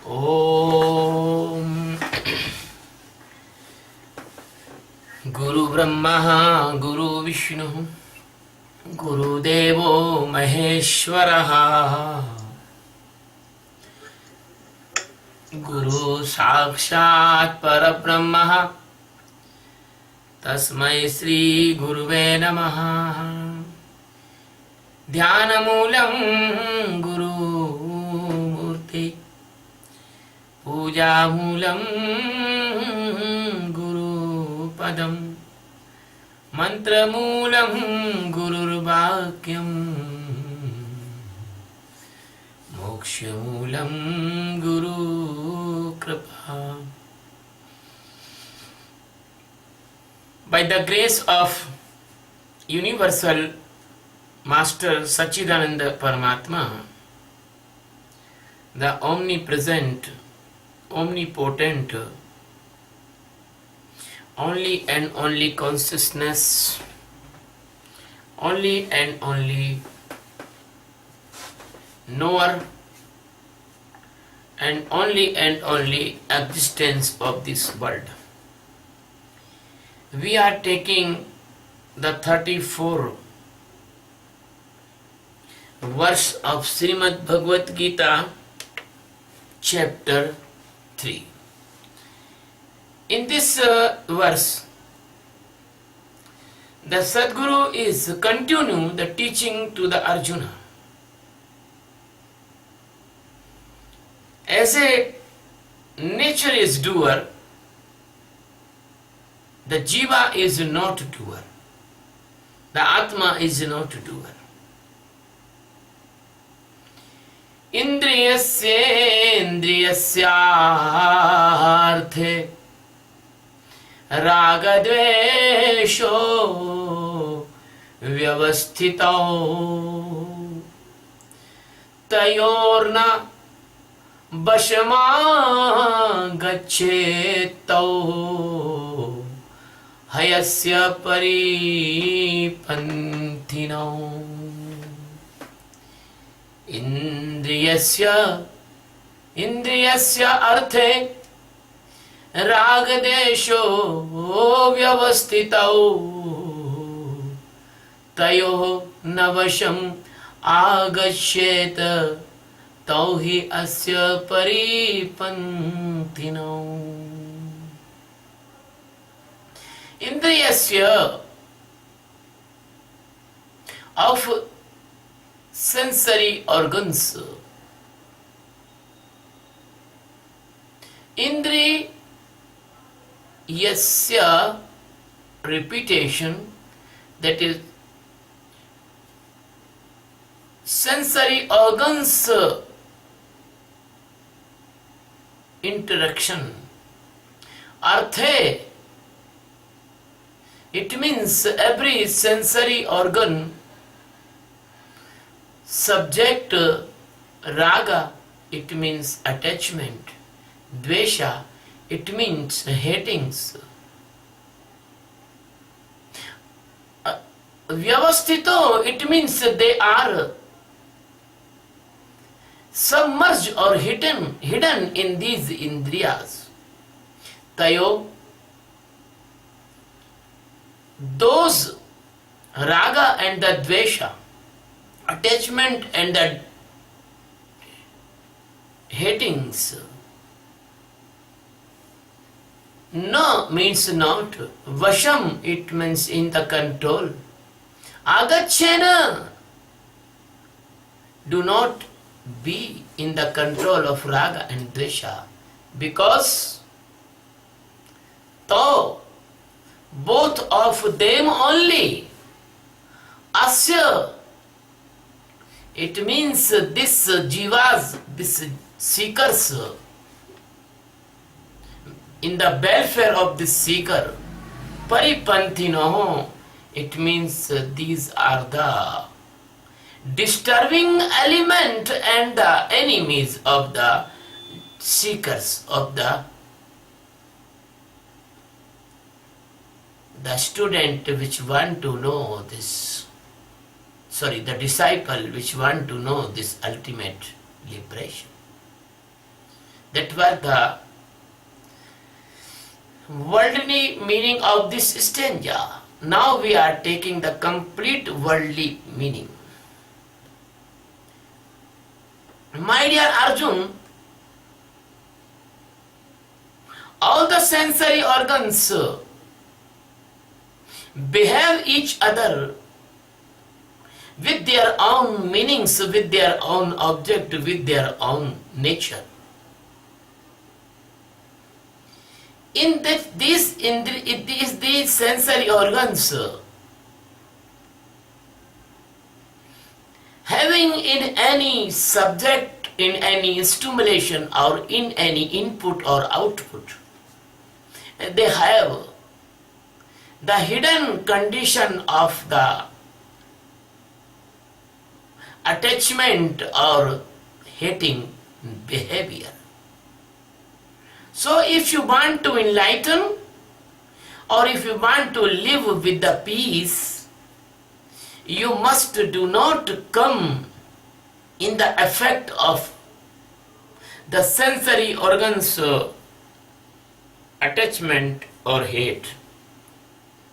ॐ गुरु ब्रह्मा गुरु विष्णु गुरुदेवो महेश्वरः गुरु साक्षात् परब्रह्म तस्मै श्री गुरुवे नमः। ध्यानमूलं Gurumurthy पूजामूलं गुरुपदं मंत्रमूलं गुरुर्वाक्यं मोक्षमूलं Gurukripa. By the grace of Universal Master Sachidananda Paramatma, the omnipresent, omnipotent, only and only consciousness, only and only knower, and only existence of this world. We are taking the 34 verse of Srimad Bhagavad Geeta, chapter 3. In this verse, the Sadguru is continuing the teaching to the Arjuna. As a nature is doer, the Jiva is not doer. The Atma is not doer. Indriyasya ragadvesho vyavasthito tayorna vashamaagaccheto hayasya paripantino. Indriyasya arthe रागदेशो व्यवस्थितौ तयोः न वशम् आगच्छेत तौ हि अस्य परिपन्थिनौ. Indriyasya of sensory organs. Yasya repetition, that is sensory organs interaction. Arthe, it means every sensory organ subject. Raga, it means attachment. Dvesha, it means hatings. Vyavasthito, it means they are submerged or hidden in these indriyas. Tayo, those raga and the dvesha, attachment and the hatings. No means not. Vasham, it means in the control. Agachena, do not be in the control of raga and dvesha, because though both of them only, asya, it means this jivas, this seekers, in the welfare of the seeker, paripantino, it means these are the disturbing element and the enemies of the seekers, of the student which want to know this, the disciple which want to know this ultimate liberation. That was the worldly meaning of this stanza. Now we are taking the complete worldly meaning. My dear Arjun, all the sensory organs behave each other with their own meanings, with their own object, with their own nature. These sensory organs having in any subject, in any stimulation or in any input or output, they have the hidden condition of the attachment or hating behavior. So if you want to enlighten or if you want to live with the peace, you must do not come in the effect of the sensory organs attachment or hate.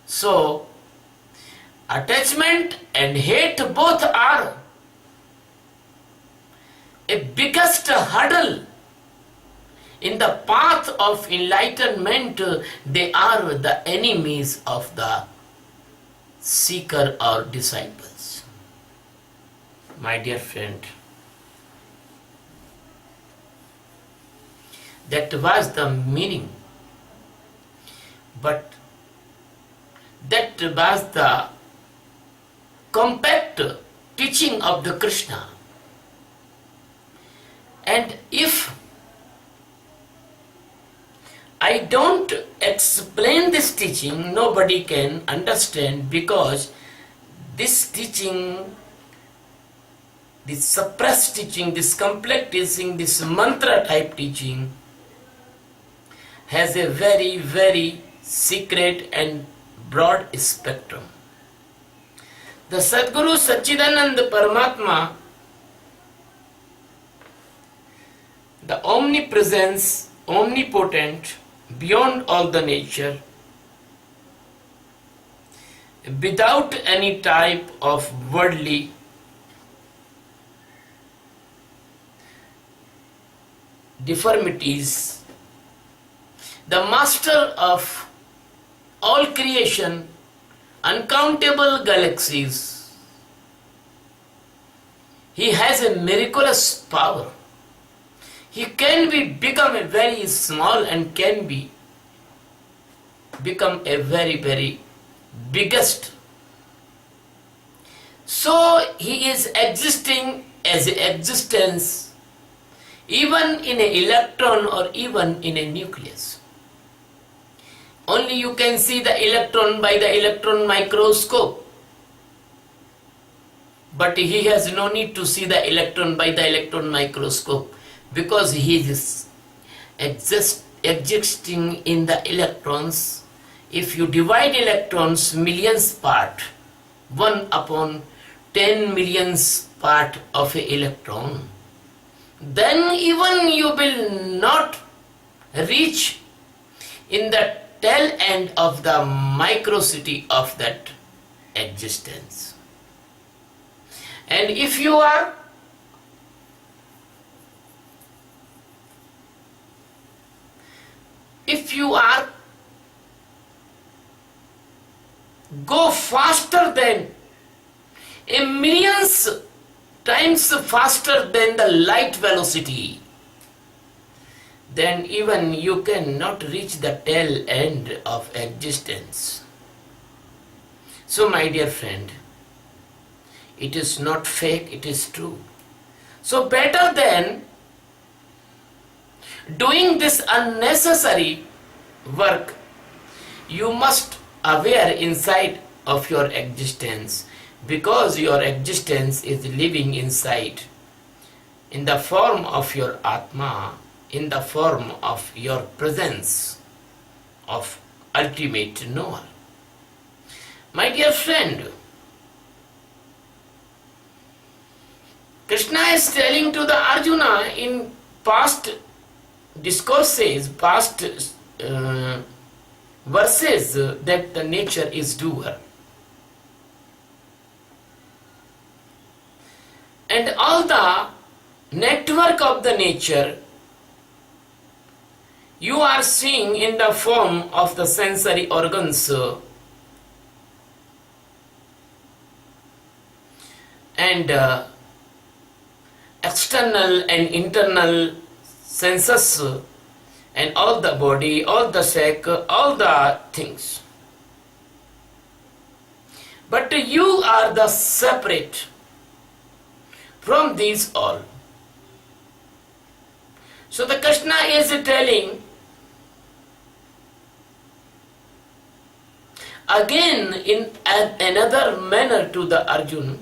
So attachment and hate both are a biggest hurdle in the path of enlightenment. They are the enemies of the seeker or disciples. My dear friend, that was the meaning, but that was the compact teaching of the Krishna. And if I don't explain this teaching, nobody can understand, because this teaching, this suppressed teaching, this complex teaching, this mantra type teaching has a very, very secret and broad spectrum. The Sadguru Satchidananda Paramatma, the omnipresence, omnipotent, beyond all the nature, without any type of worldly deformities, the master of all creation, uncountable galaxies. He has a miraculous power. He can become a very small and can become a very, very biggest. So he is existing as an existence even in an electron or even in a nucleus. Only you can see the electron by the electron microscope. But he has no need to see the electron by the electron microscope, because he is existing in the electrons. If you divide electrons millions part, 1 upon 10 millions part of an electron, then even you will not reach in the tail end of the microcity of that existence. And if you are go faster than a millions times faster than the light velocity, then even you cannot reach the tail end of existence. So my dear friend, it is not fake, it is true. So better than doing this unnecessary work, you must aware inside of your existence, because your existence is living inside in the form of your Atma, in the form of your presence of ultimate knower. My dear friend, Krishna is telling to the Arjuna in past discourses, past verses that the nature is doer. And all the network of the nature you are seeing in the form of the sensory organs and external and internal senses and all the body, all the sac, all the things. But you are the separate from these all. So the Krishna is telling again in another manner to the Arjuna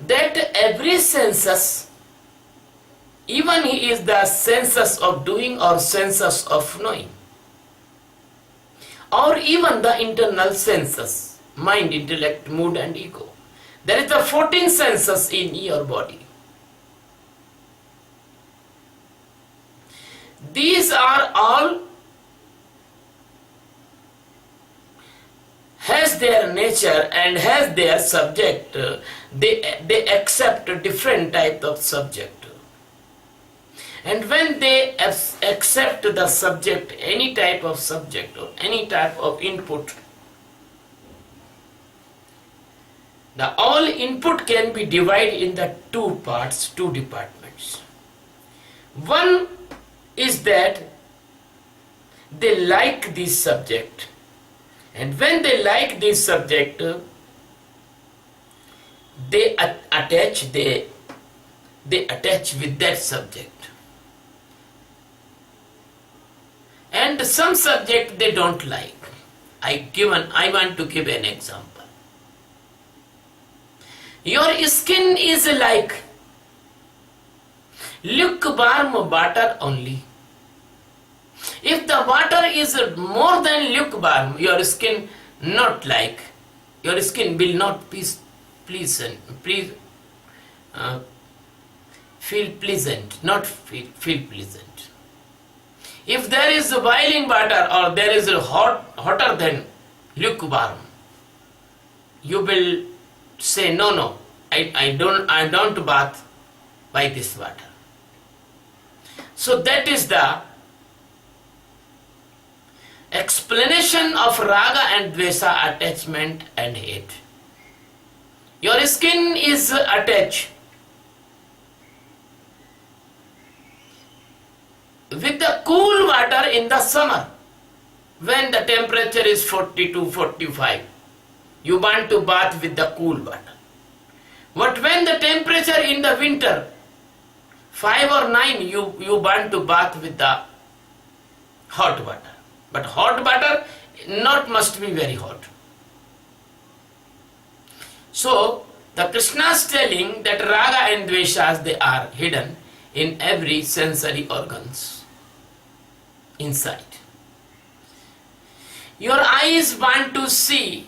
that every sensus, even he is the sensus of doing or sensus of knowing, or even the internal senses, mind, intellect, mood and ego. There is the 14 senses in your body. These are all has their nature and has their subject. They accept a different type of subject. And when they accept the subject, any type of subject or any type of input, the all input can be divided in the two parts, two departments. One is that they like this subject, and when they like this subject, they attach with that subject. And some subject they don't like. I want to give an example. Your skin is like lukewarm water only. If the water is more than lukewarm, your skin not like. Your skin will not feel pleasant, not feel pleasant. If there is boiling water or there is hotter than lukewarm, you will say no, I don't bath by this water. So that is the explanation of raga and dvesa, attachment and hate. Your skin is attached with the cool water in the summer when the temperature is 42, 45. You want to bath with the cool water. But when the temperature in the winter 5 or 9, you want to bath with the hot water. But hot water not must be very hot. So the Krishna is telling that raga and dveshas, they are hidden in every sensory organs inside. Your eyes want to see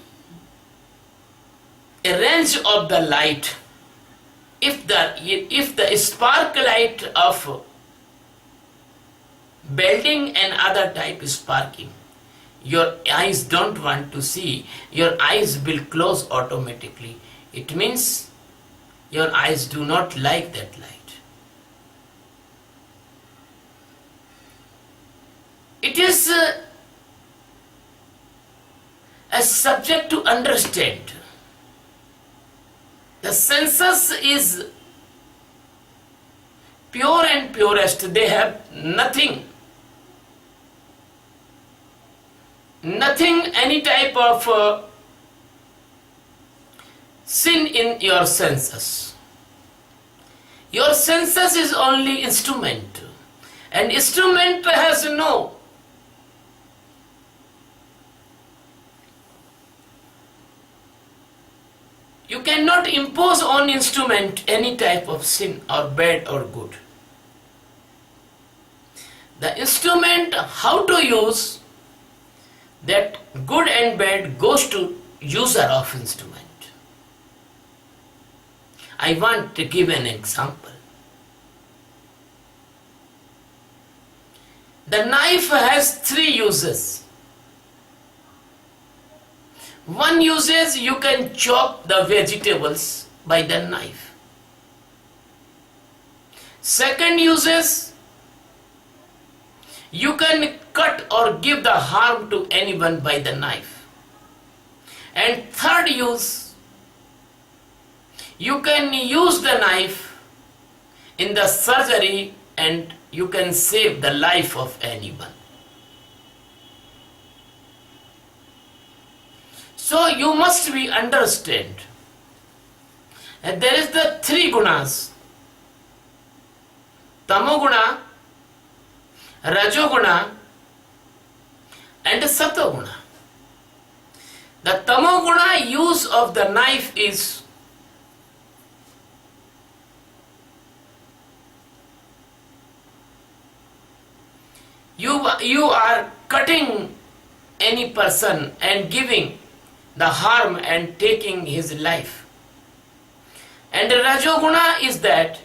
a range of the light. If the spark light of building and other type is sparking, your eyes don't want to see. Your eyes will close automatically. It means your eyes do not like that light. It is a subject to understand. The senses is pure and purest. They have nothing, any type of sin in your senses. Your senses is only instrument, and instrument has no you cannot impose on instrument any type of sin or bad or good. The instrument, how to use, that good and bad goes to user of instrument. I want to give an example. The knife has three uses. One uses, you can chop the vegetables by the knife. Second uses, you can cut or give the harm to anyone by the knife. And third use, you can use the knife in the surgery and you can save the life of anyone. So you must be understand that there is the three gunas: tamoguna, rajoguna and satoguna. The tamoguna use of the knife is you are cutting any person and giving the harm and taking his life. And the rajoguna is that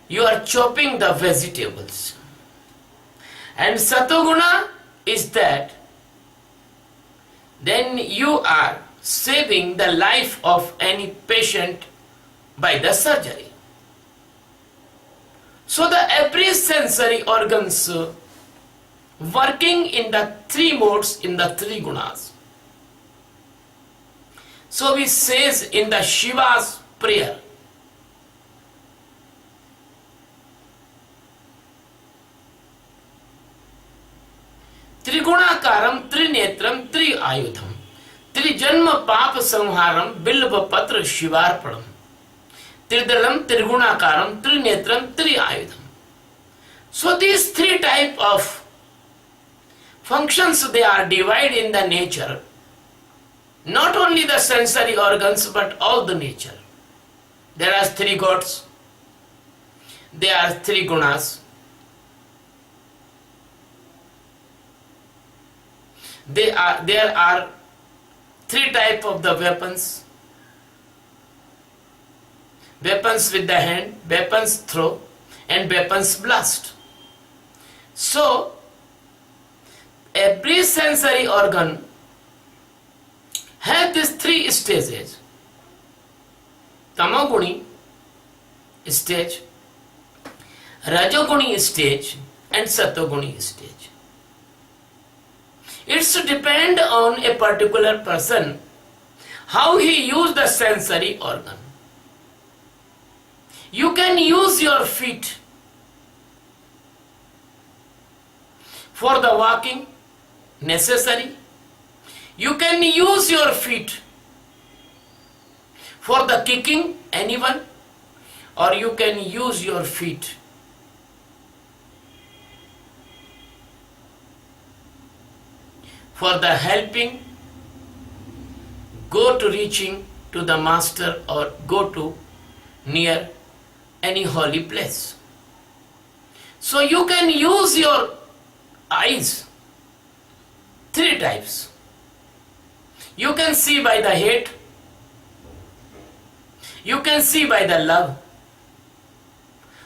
you are chopping the vegetables. And satoguna is that then you are saving the life of any patient by the surgery. So the every sensory organs working in the three modes, in the three gunas. So we says in the Shiva's prayer, Trigunaakaram Trinetram Triayudham Trijanma Papa Samharam Bilva Patra Shivarpadam Tridalam Trigunaakaram Trinetram Triayudham. So these three type of functions, they are divided in the nature. Not only the sensory organs but all the nature. There are three gods. There are three gunas. There are three type of the weapons. Weapons with the hand, weapons throw and weapons blast. So every sensory organ has these three stages: tamoguni stage, rajoguni stage and satoguni stage. It's depend on a particular person how he use the sensory organ. You can use your feet for the walking necessary. You can use your feet for the kicking anyone, or you can use your feet for the helping, go to reaching to the master or go to near any holy place. So you can use your eyes, three types. You can see by the hate, you can see by the love,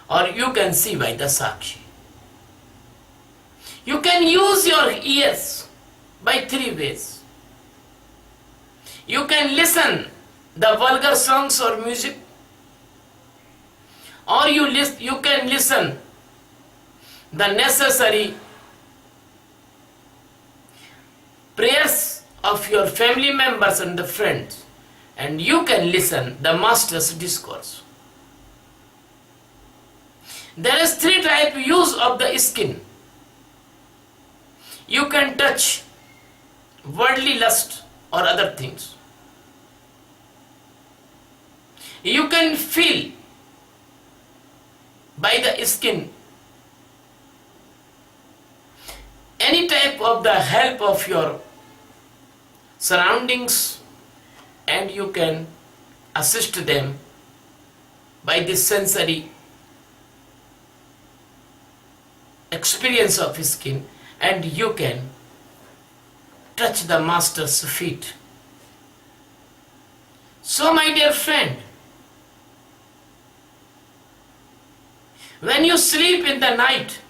or you can see by the sakshi. You can use your ears by three ways. You can listen the vulgar songs or music, or you can listen the necessary prayers of your family members and the friends, and you can listen the master's discourse. There is three type use of the skin. You can touch worldly lust or other things. You can feel by the skin any type of the help of your surroundings, and you can assist them by this sensory experience of skin, and you can touch the master's feet. So my dear friend, When you sleep in the night,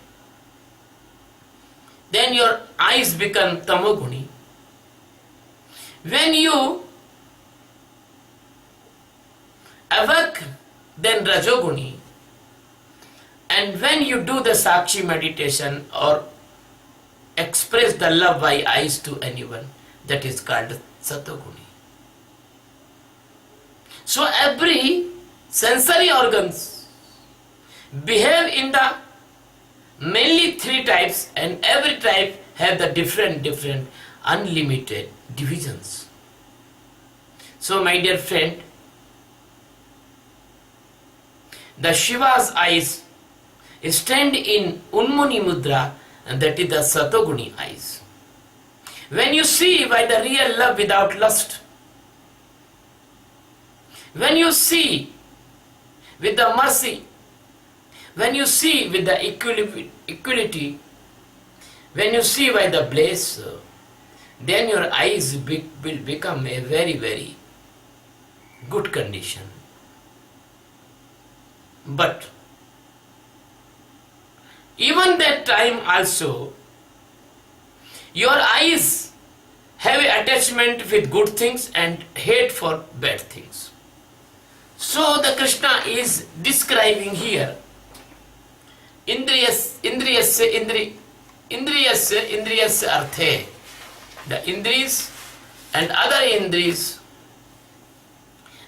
then your eyes become tamoguni. When you awake, then rajoguni. And when you do the sakshi meditation or express the love by eyes to anyone, that is called satoguni. So every sensory organs behave in the mainly three types, and every type have the different unlimited divisions. So my dear friend, the Shiva's eyes stand in Unmuni Mudra, and that is the Satoguni eyes. When you see by the real love without lust, when you see with the mercy, when you see with the equality, when you see by the bliss, then your eyes will become a very good condition. But even that time also, your eyes have attachment with good things and hate for bad things. So the Krishna is describing here indriyasya arthe, the indriyas and other indriyas,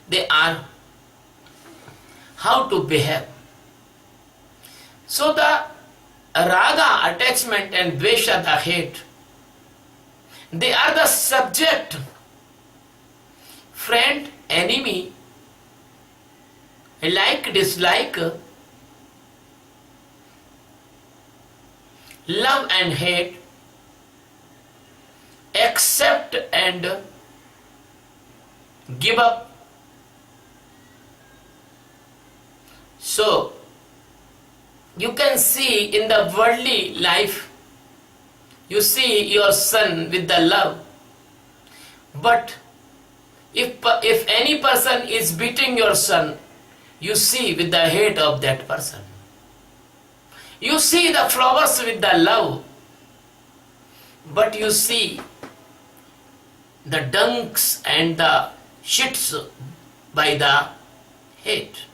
they are how to behave. So the raga, attachment, and dvesha, the hate, they are the subject, friend, enemy, like, dislike, love and hate, accept and give up. So you can see in the worldly life, you see your son with the love, but if any person is beating your son, you see with the hate of that person. You see the flowers with the love, but you see the dunks and the shits by the hate.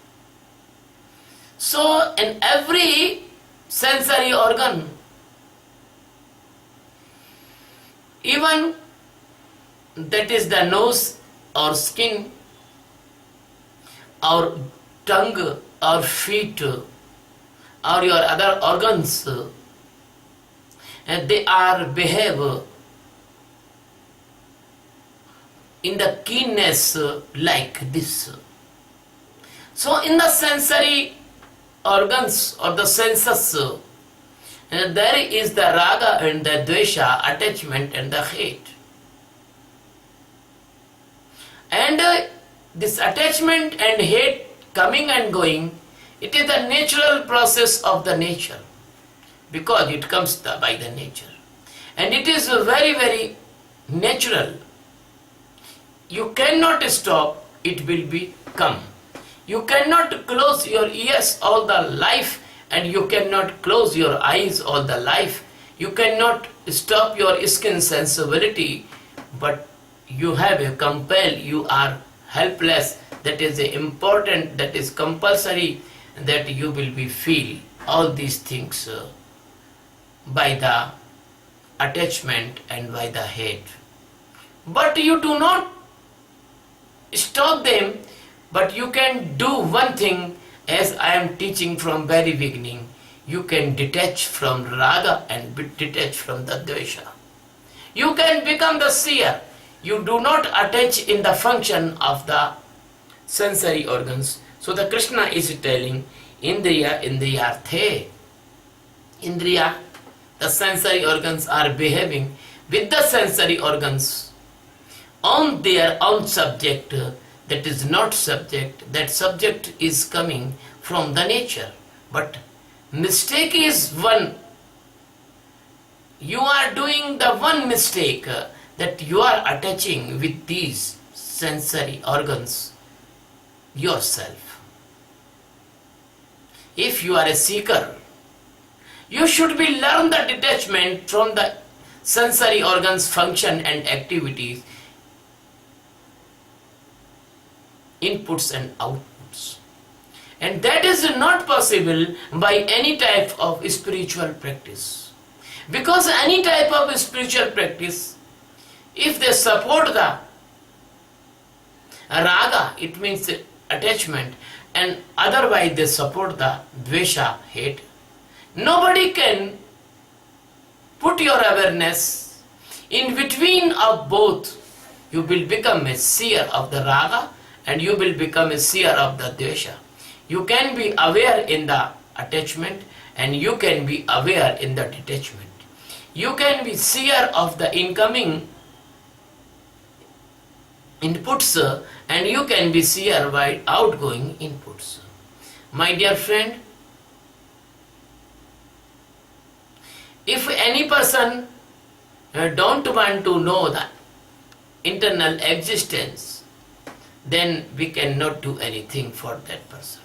So in every sensory organ, even that is the nose or skin or tongue or feet or your other organs, and they are behave in the keenness like this. So in the sensory organs or the senses, there is the raga and the dvesha, attachment and the hate. And this attachment and hate coming and going, it is the natural process of the nature, because it comes by the nature. And it is very natural. You cannot stop, it will be come. You cannot close your ears all the life, and you cannot close your eyes all the life. You cannot stop your skin sensibility, but you have a compel, you are helpless. That is important, that is compulsory, that you will be feel all these things by the attachment and by the hate. But you do not stop them, but you can do one thing, as I am teaching from very beginning. You can detach from raga and detach from the dvesha. You can become the seer. You do not attach in the function of the sensory organs. So the Krishna is telling indriya indriyarthe. Indriya, the sensory organs are behaving with the sensory organs on their own subject. That is not subject. That subject is coming from the nature. But mistake is one. You are doing the one mistake, that you are attaching with these sensory organs yourself. if you are a seeker, you should be learn the detachment from the sensory organs function and activities, inputs and outputs. And that is not possible by any type of spiritual practice. Because any type of spiritual practice, if they support the raga, it means attachment, and otherwise they support the dvesha, hate, nobody can put your awareness in between of both. You will become a seer of the raga and you will become a seer of the dvesha. You can be aware in the attachment and you can be aware in the detachment. You can be seer of the incoming inputs and you can be seer by outgoing inputs. My dear friend, if any person don't want to know the internal existence, then we cannot do anything for that person.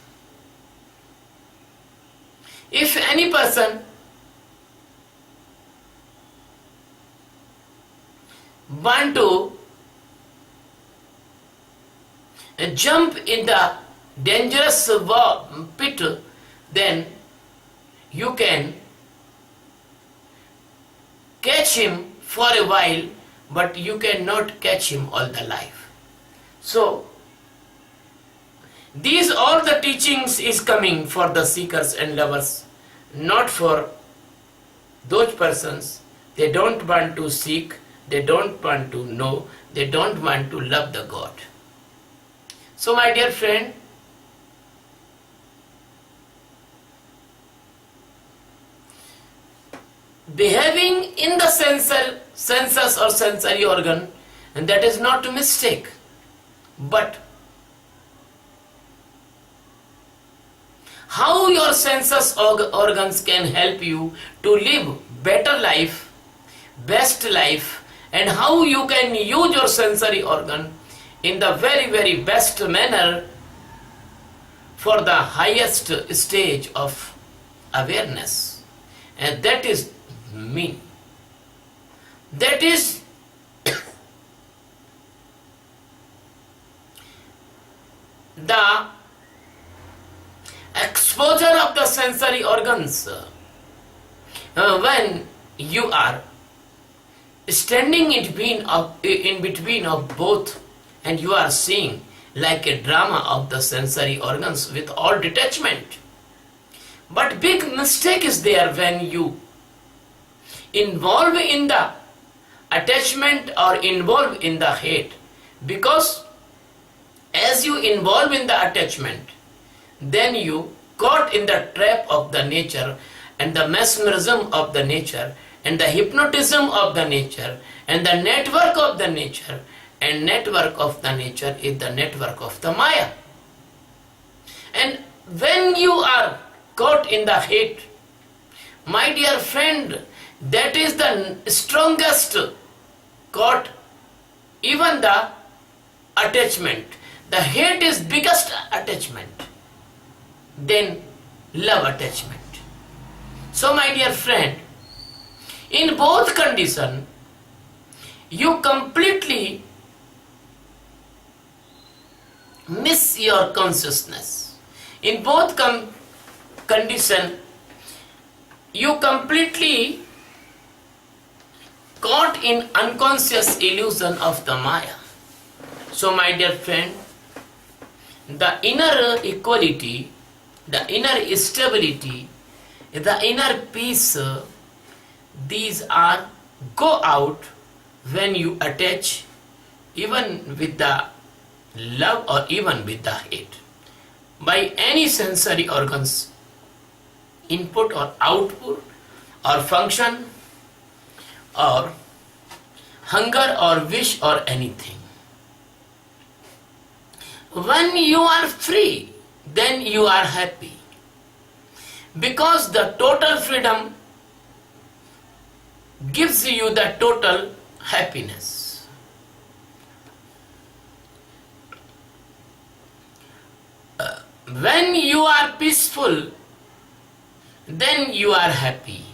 If any person want to jump in the dangerous pit, then you can catch him for a while, but you cannot catch him all the life. So these all the teachings is coming for the seekers and lovers, not for those persons. They don't want to seek, they don't want to know, they don't want to love the God. So my dear friend, behaving in the senses or sensory organ, and that is not a mistake, but how your senses organs can help you to live better life, best life, and how you can use your sensory organ in the very, very best manner for the highest stage of awareness. And that is me. That is the exposure of the sensory organs when you are standing in between of both, and you are seeing like a drama of the sensory organs with all detachment. But big mistake is there when you involve in the attachment or involve in the hate, because as you involve in the attachment, then you caught in the trap of the nature and the mesmerism of the nature and the hypnotism of the nature and the network of the nature, and network of the nature is the network of the Maya. And when you are caught in the hate, my dear friend, that is the strongest caught, even the attachment. The hate is biggest attachment, then love attachment. So my dear friend, in both conditions, you completely miss your consciousness. In both conditions, you completely caught in unconscious illusion of the Maya. So my dear friend, the inner equality, the inner stability, the inner peace, these are go out when you attach, even with the love or even with the hate, by any sensory organs, input or output or function or hunger or wish or anything. When you are free, then you are happy, because the total freedom gives you the total happiness. When you are peaceful, then you are happy.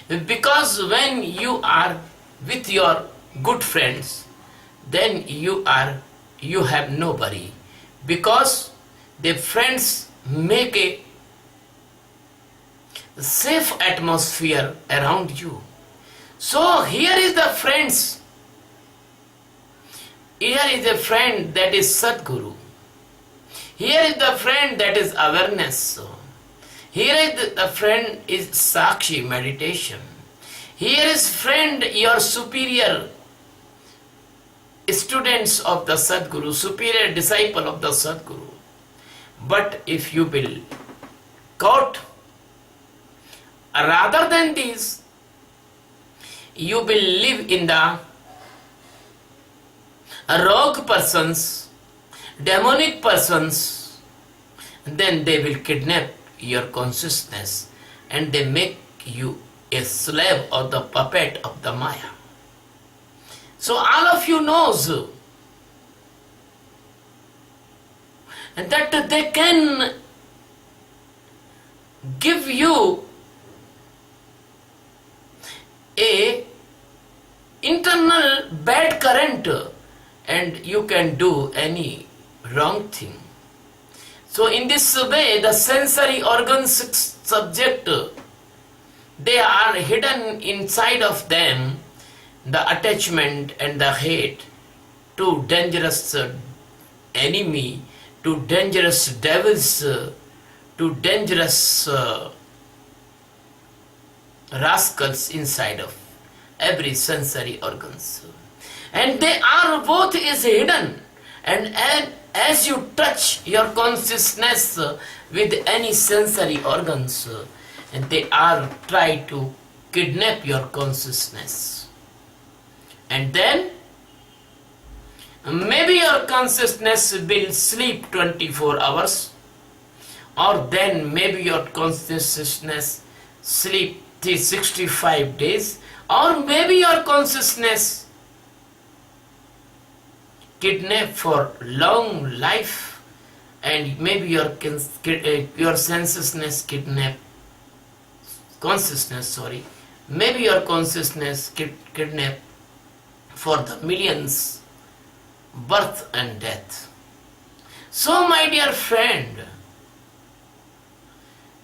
Because when you are with your good friends, then you have no worry, because the friends make a safe atmosphere around you. So here is the friends. Here is a friend that is Sadguru. Here is the friend that is awareness. Here is the friend is Sakshi meditation. Here is friend your superior students of the Sadguru, superior disciple of the Sadguru. But if you will caught, rather than these, you will live in the rogue persons, demonic persons, then they will kidnap your consciousness and they make you a slave or the puppet of the Maya. So all of you knows that they can give you a internal bad current and you can do any wrong thing. So in this way, the sensory organs subject, they are hidden inside of them, the attachment and the hate to dangerous enemy, to dangerous devils, to dangerous rascals inside of every sensory organs. And they are both is hidden, and as you touch your consciousness with any sensory organs, and they are try to kidnap your consciousness. And then maybe your consciousness will sleep 24 hours, or then maybe your consciousness sleep 365 days, or maybe your consciousness kidnap for long life, and maybe your consciousness kidnap consciousness, maybe your consciousness kidnap for the millions birth and death. So my dear friend,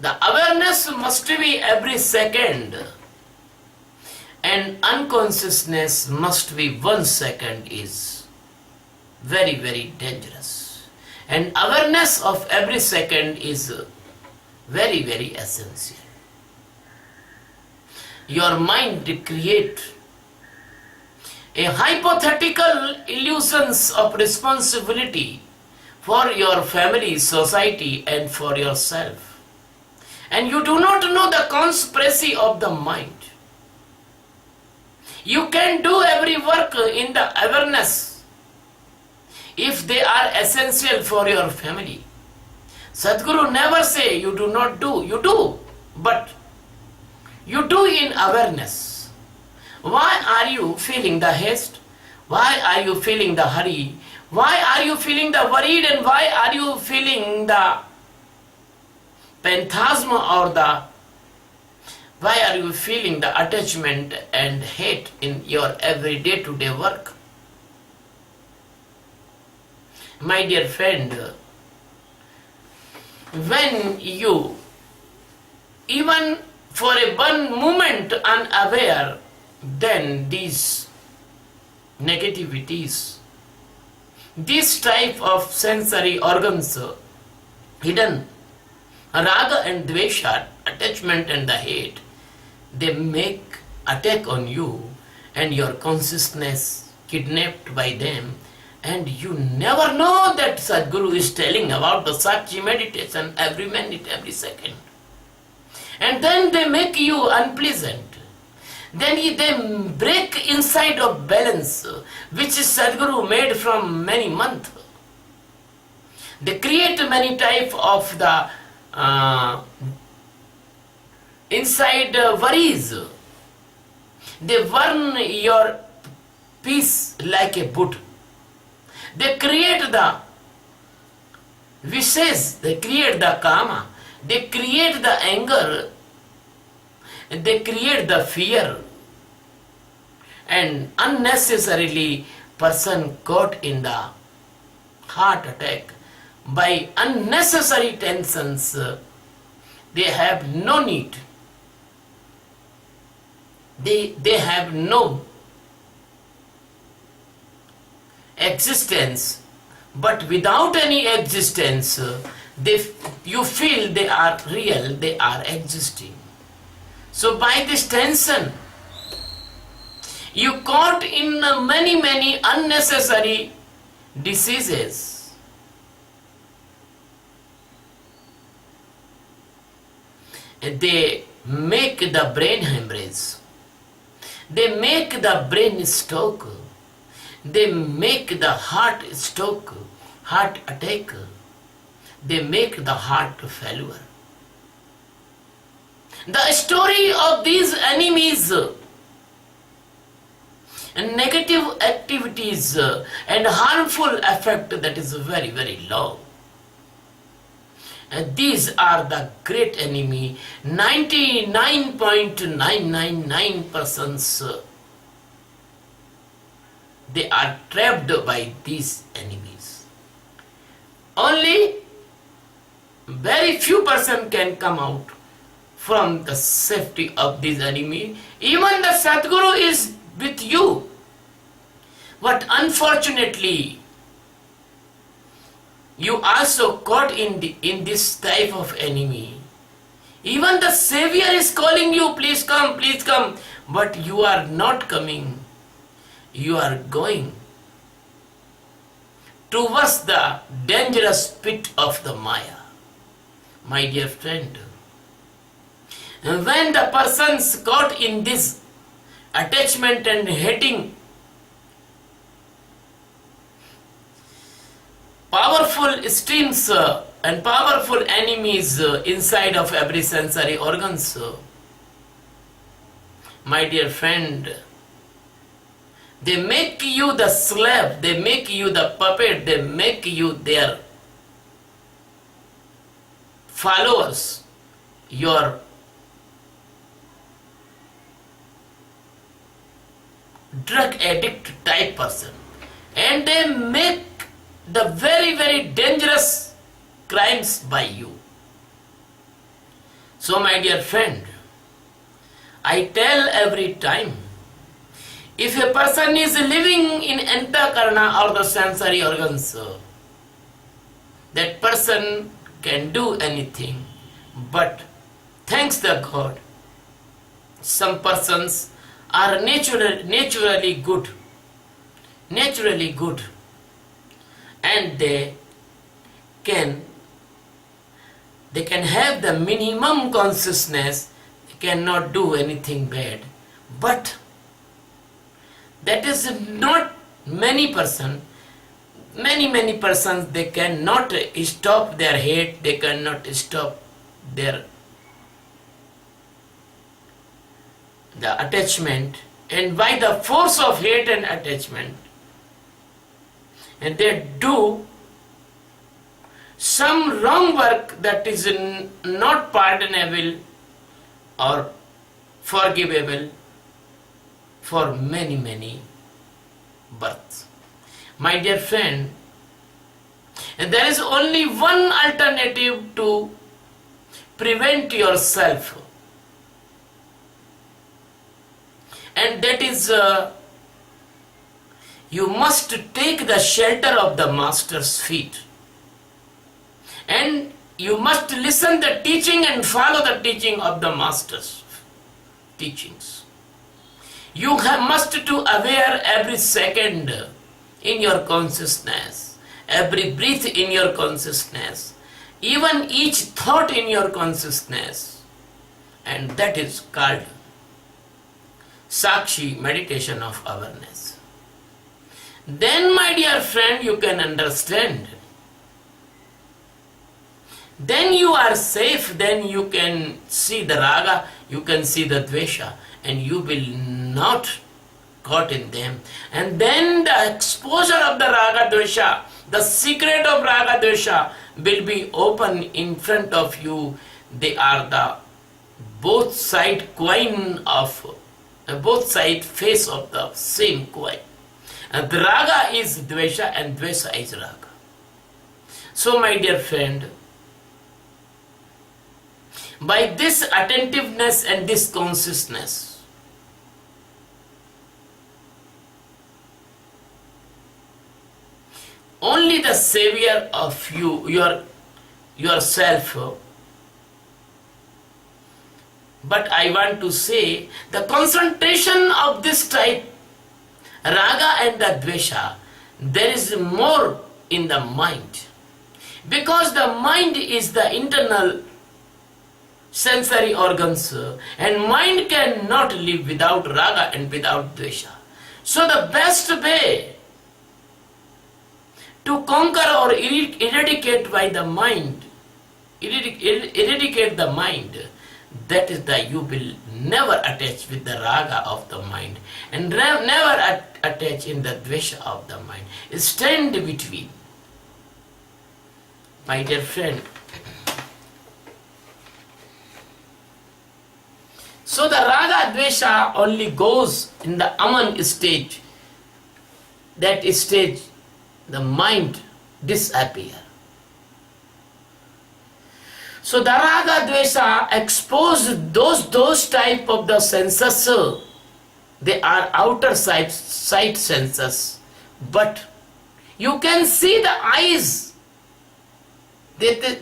the awareness must be every second, and unconsciousness must be 1 second is very, very dangerous. And awareness of every second is very, very essential. Your mind create a hypothetical illusions of responsibility for your family, society, and for yourself. And you do not know the conspiracy of the mind. You can do every work in the awareness if they are essential for your family. Sadguru never say you do not do, you do, but you do in awareness. Why are you feeling the haste? Why are you feeling the hurry? Why are you feeling the worried, and why are you feeling the phantasm, or why are you feeling the attachment and hate in your every day-to-day work? My dear friend, when you, even for a one moment unaware, then these negativities, this type of sensory organs hidden, raga and dvesha, attachment and the hate, they make attack on you and your consciousness kidnapped by them, and you never know that Sadguru is telling about the Sakshi meditation every minute, every second. And then they make you unpleasant. Then they break inside of balance, which is Sadguru made from many months. They create many type of the inside worries. They burn your peace like a wood. They create the wishes, they create the karma, They create the anger, they create the fear, and unnecessarily person caught in the heart attack by unnecessary tensions. They have no need. They have no existence, but without any existence, you feel they are real, they are existing. So by this tension, you caught in many unnecessary diseases. They make the brain hemorrhage. They make the brain stroke. They make the heart stroke, heart attack. They make the heart failure. The story of these enemies and negative activities and harmful effect, that is very low. And these are the great enemy. 99.999% they are trapped by these enemies. Only very few person can come out from the safety of this enemy. Even the Sadguru is with you. But unfortunately, you also caught in this type of enemy. Even the Savior is calling you, please come, but you are not coming. You are going towards the dangerous pit of the Maya. My dear friend, when the persons caught in this attachment and hating powerful streams and powerful enemies inside of every sensory organs, my dear friend, they make you the slave, they make you the puppet, they make you their followers, your drug addict type person, and they make the very dangerous crimes by you. So my dear friend, I tell every time, if a person is living in antakarana or the sensory organs, that person can do anything. But thanks to God, some persons are naturally good, and they can have the minimum consciousness, they cannot do anything bad. But that is not many persons, they cannot stop their hate, they cannot stop the attachment, and by the force of hate and attachment, and they do some wrong work that is not pardonable or forgivable for many births. My dear friend, and there is only one alternative to prevent yourself, and that is you must take the shelter of the Master's feet, and you must listen the teaching and follow the teaching of the Master's teachings. You must to aware every second in your consciousness, every breath in your consciousness, even each thought in your consciousness, and that is called Sakshi, meditation of awareness. Then, my dear friend, you can understand. Then you are safe, then you can see the raga, you can see the dvesha, and you will not caught in them. And then the exposure of the raga dvesha The secret of raga dvesha will be open in front of you. They are the both side coin of both side face of the same coin. And the raga is dvesha and dvesha is raga. So my dear friend, by this attentiveness and this consciousness, only the savior of yourself. But I want to say the concentration of this type, raga and the dvesha, there is more in the mind. Because the mind is the internal sensory organs, and mind cannot live without raga and without dvesha. So the best way to conquer or eradicate by the mind, eradicate the mind, that is that you will never attach with the raga of the mind and never attach in the dvesha of the mind. Stand between. My dear friend, so the raga dvesha only goes in the aman stage. That stage, the mind disappear. So the raga dvesha expose those type of the senses. They are outer sight senses, but you can see the eyes. The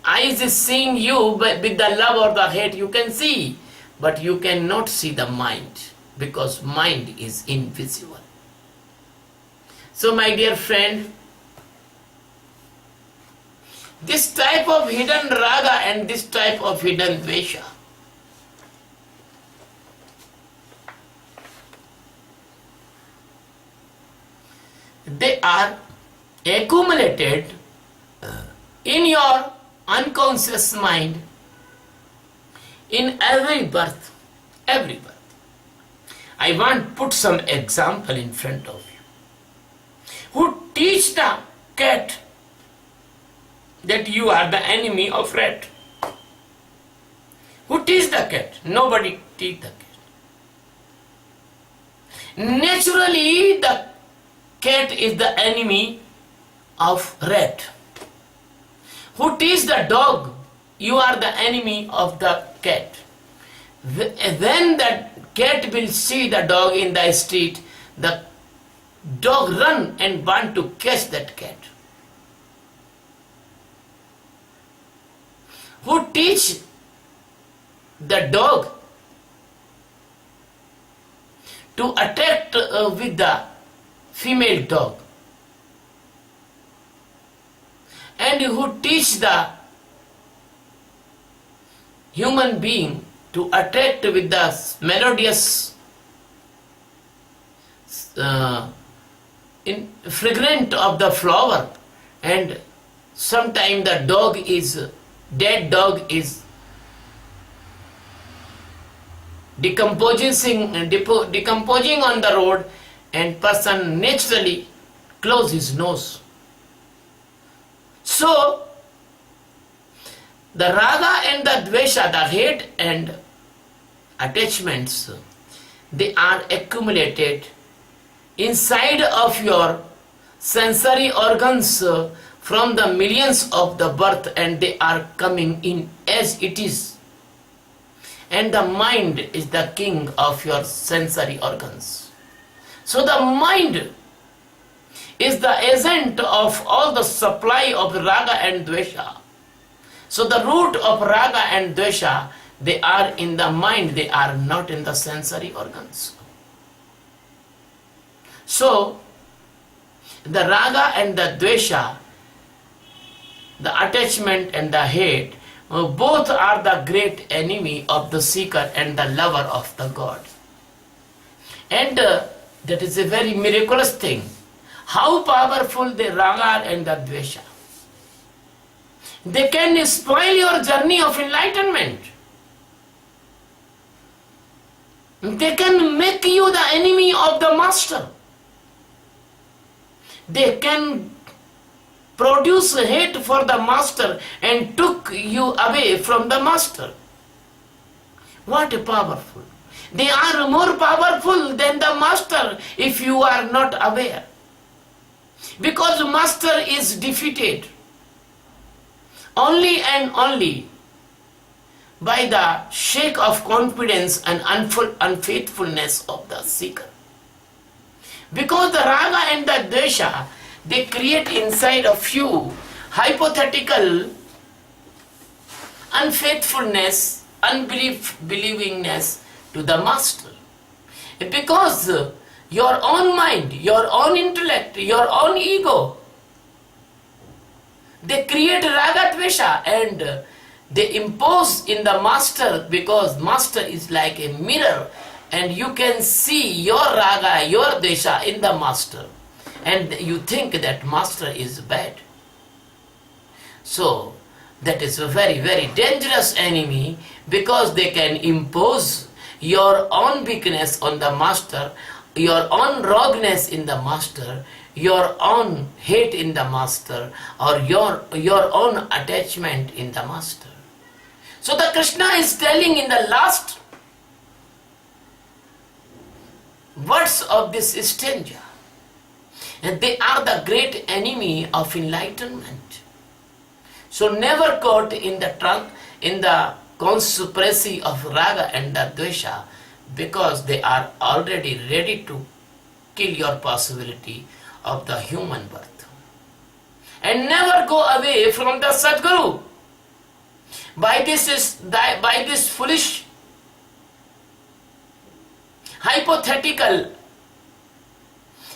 eyes is seeing you, but with the love or the hate you can see, but you cannot see the mind because mind is invisible. So my dear friend, this type of hidden raga and this type of hidden dvesha, they are accumulated in your unconscious mind in every birth. Every birth. I want to put some example in front of you. Who teach the cat that you are the enemy of rat? Who teach the cat? Nobody teach the cat. Naturally, the cat is the enemy of rat. Who teach the dog? You are the enemy of the cat. When the cat will see the dog in the street, the dog run and want to catch that cat. Who teach the dog to attack with the female dog? And who teach the human being to attract with the melodious fragrance of the flower, and sometimes the dead dog is decomposing on the road, and person naturally close his nose. So the raga and the dvesha, the hate and attachments, they are accumulated inside of your sensory organs from the millions of the birth, and they are coming in as it is. And the mind is the king of your sensory organs. So the mind is the agent of all the supply of raga and dvesha. So the root of raga and dvesha, they are in the mind, they are not in the sensory organs. So the raga and the dvesha, the attachment and the hate, both are the great enemy of the seeker and the lover of the God. And that is a very miraculous thing. How powerful the raga and the dvesha. They can spoil your journey of enlightenment. They can make you the enemy of the master. They can produce hate for the master and took you away from the master. What a powerful. They are more powerful than the master if you are not aware. Because master is defeated only and only by the shake of confidence and unfaithfulness of the seeker. Because the raga and the dvesha, they create inside of you hypothetical unfaithfulness, unbelievingness to the master. Because your own mind, your own intellect, your own ego, they create raga dvesha and they impose in the master, because master is like a mirror and you can see your raga, your dvesha in the master, and you think that master is bad. So that is a very, very dangerous enemy, because they can impose your own weakness on the master, your own wrongness in the master, your own hate in the master, or your own attachment in the master. So the Krishna is telling in the last words of this stanza, and they are the great enemy of enlightenment. So never caught in the conspiracy of raga and the dvesha, because they are already ready to kill your possibility of the human birth. And never go away from the Sadguru. By this foolish hypothetical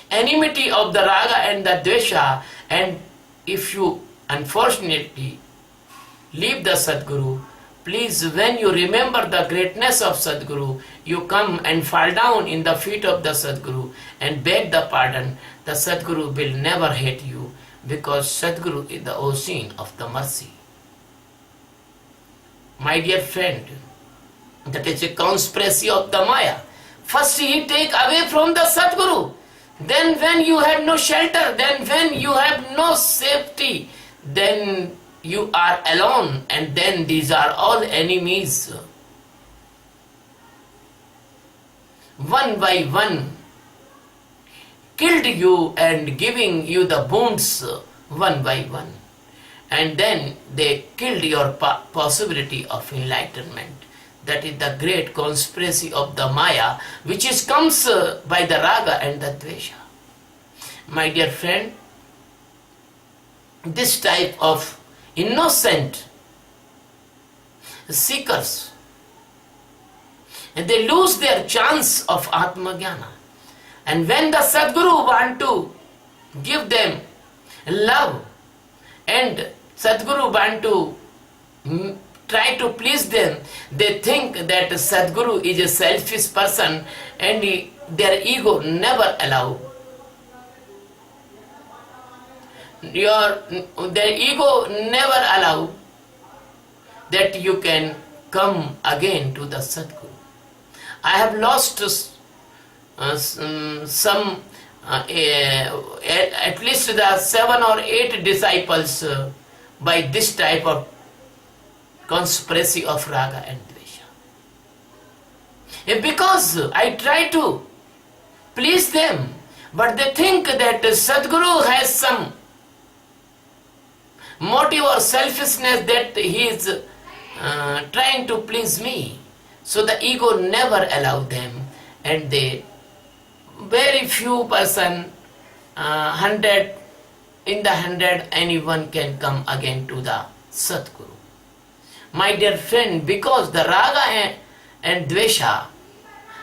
enmity of the raga and the dvesha, and if you unfortunately leave the Sadguru, please, when you remember the greatness of Sadguru, you come and fall down in the feet of the Sadguru and beg the pardon. The Sadguru will never hate you, because Sadguru is the ocean of the mercy. My dear friend, that is a conspiracy of the Maya. First he take away from the Sadguru, then when you have no shelter, then when you have no safety, then you are alone, and then these are all enemies. One by one killed you and giving you the wounds one by one. And then they killed your possibility of enlightenment. That is the great conspiracy of the Maya, which comes by the raga and the dvesha. My dear friend, this type of innocent seekers, and they lose their chance of Atma-jnana. And when the Sadguru want to give them love, and Sadguru want to try to please them, they think that Sadguru is a selfish person, and their ego never allow. Their ego never allow that you can come again to the Sadguru. I have lost some at least the 7 or 8 disciples by this type of conspiracy of raga and dvesha. Because I try to please them, but they think that Sadguru has some motive or selfishness that he is trying to please me. So the ego never allow them, and they very few person, 100 in the 100, anyone can come again to the Sadguru. My dear friend, because the raga and dvesha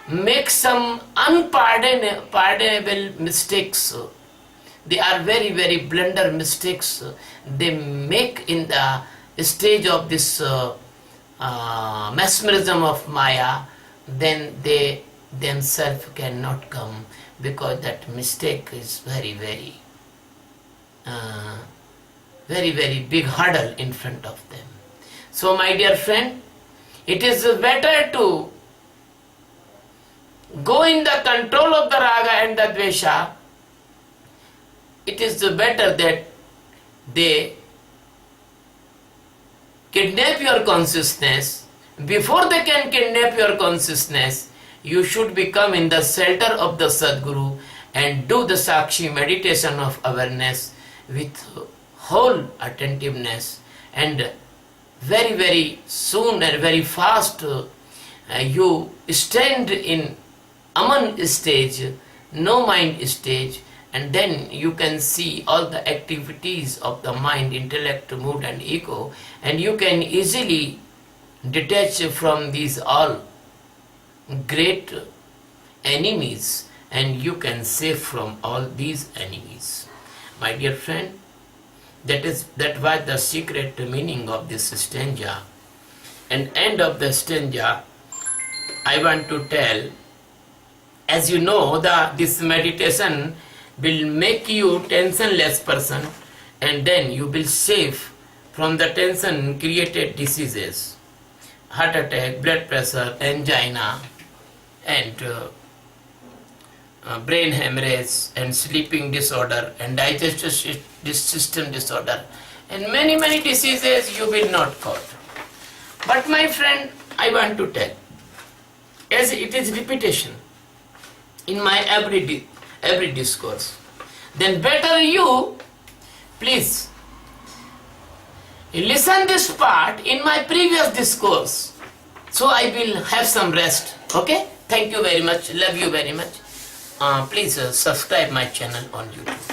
make some unpardonable mistakes, they are very, very blunder mistakes they make in the stage of this mesmerism of Maya, then they themselves cannot come, because that mistake is very, very big hurdle in front of them. So my dear friend, it is better to go in the control of the raga and the dvesha. It is better that they kidnap your consciousness. Before they can kidnap your consciousness, you should become in the shelter of the Sadguru and do the Sakshi meditation of awareness with whole attentiveness, and very very soon and very fast you stand in Aman stage, no mind stage, and then you can see all the activities of the mind, intellect, mood and ego, and you can easily detach from these all great enemies, and you can save from all these enemies. My dear friend, that was the secret meaning of this stanza. And end of the stanza, I want to tell, as you know, this meditation will make you tensionless person, and then you will save from the tension created diseases, heart attack, blood pressure, angina, and brain hemorrhage, and sleeping disorder, and digestive system disorder, and many many diseases you will not caught. But my friend, I want to tell, as it is repetition in my every discourse, then better you please listen this part in my previous discourse, so I will have some rest. Okay, thank you very much, love you very much. Please subscribe my channel on YouTube.